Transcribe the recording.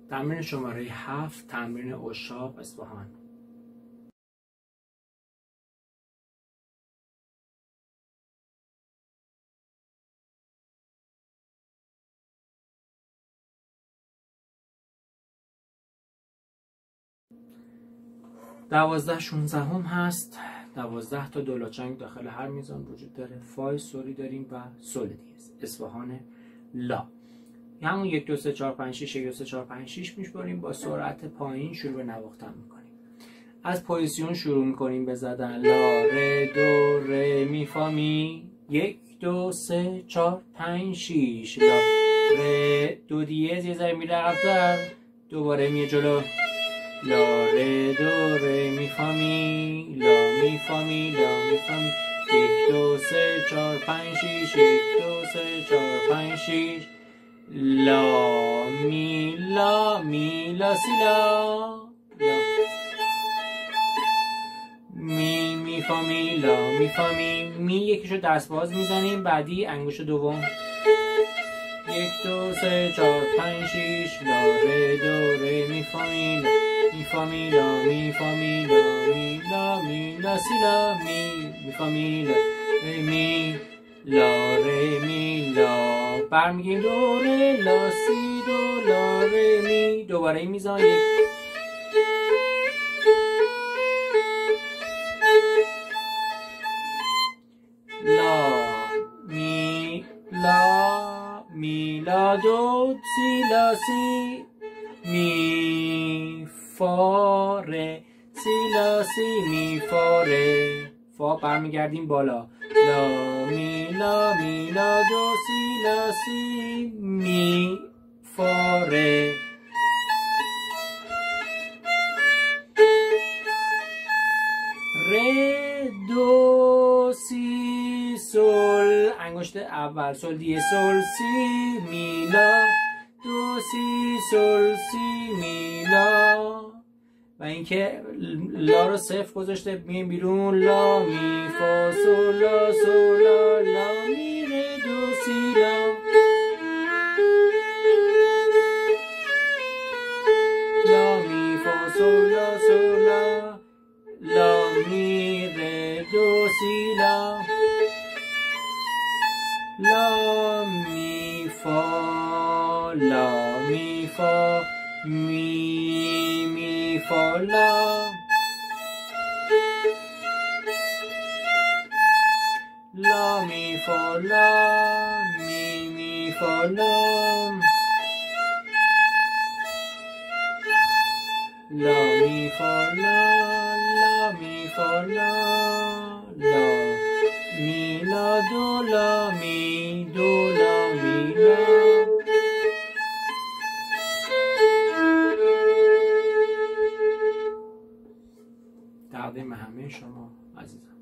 تمرین شماره 7، تمرین عشاق اصفهان. دوازده 16 هم هست. 12 تا دولاچنگ داخل هر میزان وجود داره. فای سوری داریم و سول دیز. اصفهان لا. همون 1 2 3 4 5 6 1 2 3 4 5 6 میشماریم. با سرعت پایین شروع به نواختن میکنیم. از پوزیسیون شروع میکنیم به زدن لا ر دو ر می فا می. 1 2 3 4 5 6 لا ر دو دیز یه ذره میره عقب‌تر. دوباره میه جلو. لا ر دو ر می فا می لا می فا می لا می فا می. 1 2 3 4 5 6 1 2 3 4 5 6 لا می لا می لا سی لا لا می فا می لا می فا می. یکیشو دست باز میزنیم. بعدی انگشت دوم. 1 2 3 4 5 6 لا ر دو ر می فا می لا می فا می لا می فا می لا می لا می لا سی لا می فا می لا می لا ر می لا. برمیگیم دو ر لا سی دو لا ر می. دوباره این میزان. لا می لا می لا دو سی لا سی می فا ر سی لا سی می فا ر فا. برمیگردیم بالا. لا می لا دو سی لا سی می فا ر. ر دو سی سل. انگشت اول سل دیه سل سی می لا دو سی سل سی می لا. و اینکه لا رو صفر گذاشته میگیم بیرون. لا می فا سل لا سل لا لا می ر دو سی لا لا می فا سل لا سل لا لا می ر دو سی لا لا می فا لا می فا می فا لا لا می فا لا می فا لا لا می فا لا می فا لا می لا دو لا می دو لا می لا. تقدیم همه شما عزیزان.